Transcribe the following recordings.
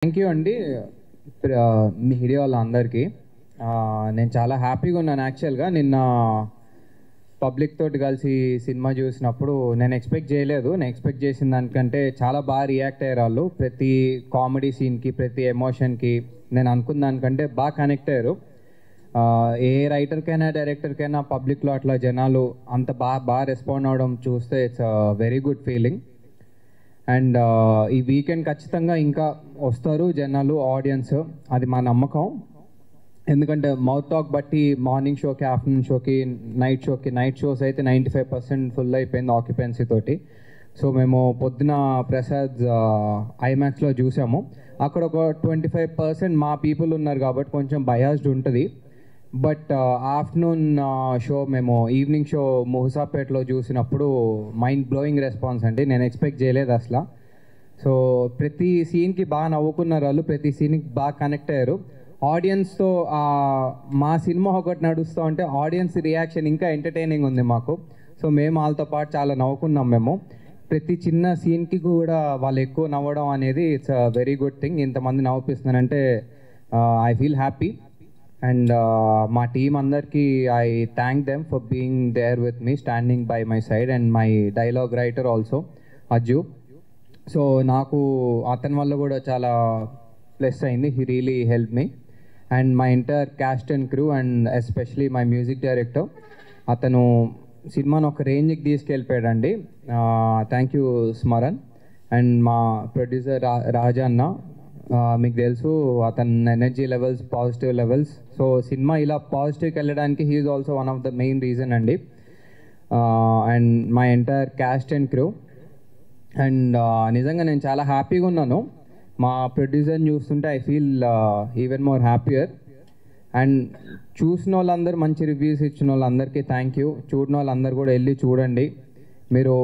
Thank you అండి media వాళ్ళందరికీ. నేను చాలా హ్యాపీగా ఉన్నాను. యాక్చువల్గా నిన్న పబ్లిక్ తోటి కలిసి సినిమా చూసినప్పుడు నేను ఎక్స్పెక్ట్ చేయలేదు. నేను ఎక్స్పెక్ట్ చేసిన దానికంటే చాలా బాగా రియాక్ట్ అయ్యారు వాళ్ళు. ప్రతి కామెడీ సీన్కి, ప్రతి ఎమోషన్కి నేను అనుకున్న దానికంటే బాగా కనెక్ట్ అయ్యారు. ఏ రైటర్కైనా, డైరెక్టర్కైనా పబ్లిక్లో అట్లా జనాలు అంత బాగా రెస్పాండ్ అవ్వడం చూస్తే it's very good feeling. And ఈ వీకెండ్ ఖచ్చితంగా ఇంకా వస్తారు జనాలు, ఆడియన్స్, అది మా నమ్మకం. ఎందుకంటే మౌత్ టాక్ బట్టి మార్నింగ్ షోకి, ఆఫ్టర్నూన్ షోకి, నైట్ షోస్ అయితే 95% ఫుల్ అయిపోయింది ఆక్యుపెన్సీ తోటి. సో మేము పొద్దున ప్రసాద్ ఐమాక్స్లో చూసాము. అక్కడ ఒక 25% మా పీపుల్ ఉన్నారు కాబట్టి కొంచెం బయాస్డ్ ఉంటుంది. బట్ ఆఫ్టర్నూన్ షో మేము ఈవినింగ్ షో ముహసాపేటలో చూసినప్పుడు మైండ్ బ్లోయింగ్ రెస్పాన్స్ అండి. నేను ఎక్స్పెక్ట్ చేయలేదు అసలు. సో ప్రతి సీన్కి బాగా నవ్వుకున్నారు వాళ్ళు, ప్రతి సీన్కి బాగా కనెక్ట్ అయ్యారు. ఆడియన్స్తో మా సినిమా ఒకటి నడుస్తూ ఉంటే ఆడియన్స్ రియాక్షన్ ఇంకా ఎంటర్టైనింగ్ ఉంది మాకు. సో మేము వాళ్ళతో పాటు చాలా నవ్వుకున్నాం. మేము ప్రతి చిన్న సీన్కి కూడా వాళ్ళు ఎక్కువ నవ్వడం అనేది it's a very good thing. ఇంతమంది నవ్విస్తున్నారంటే ఐ ఫీల్ హ్యాపీ. అండ్ మా టీం అందరికీ I thank them for being there with me, standing by my side, and my dialogue writer also Ajju. So నాకు అతని వల్ల కూడా చాలా ప్లస్ అయింది. He really help me. And my entire cast and crew, and especially my music director, అతను సినిమాను ఒక రేంజ్కి తీసుకెళ్ళిపోయాడండి. Thank you Smaran. అండ్ మా ప్రొడ్యూసర్ రాజా అన్న, మీకు తెలుసు అతని energy levels, positive levels. So cinema ఇలా పాజిటివ్కి వెళ్ళడానికి he is also one of the main reason అండి. And my entire cast and crew. And నిజంగా నేను చాలా హ్యాపీగా ఉన్నాను. మా ప్రొడ్యూసర్ని చూస్తుంటే I feel even more happier. And చూసిన వాళ్ళందరూ, మంచి రివ్యూస్ ఇచ్చిన వాళ్ళందరికీ థ్యాంక్ యూ. చూడని వాళ్ళందరూ కూడా వెళ్ళి చూడండి. మీరు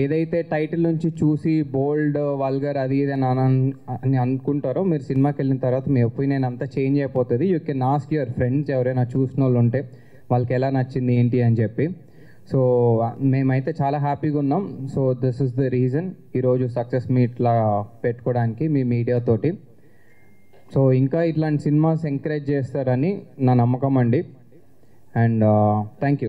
ఏదైతే టైటిల్ నుంచి చూసి బోల్డ్, వల్గర్, అది ఇది అని అనుకుంటారో, మీరు సినిమాకి వెళ్ళిన తర్వాత మీ ఒపీనియన్ అంతా చేంజ్ అయిపోతుంది. You can ask your friends, ఎవరైనా చూసిన వాళ్ళు ఉంటే వాళ్ళకి ఎలా నచ్చింది ఏంటి అని చెప్పి. సో మేమైతే చాలా హ్యాపీగా ఉన్నాం. So this is the reason ఈరోజు సక్సెస్ మీట్లా పెట్టుకోవడానికి మీ మీడియాతోటి. సో ఇంకా ఇట్లాంటి సినిమాస్ ఎంకరేజ్ చేస్తారని నా నమ్మకం అండి. And thank you.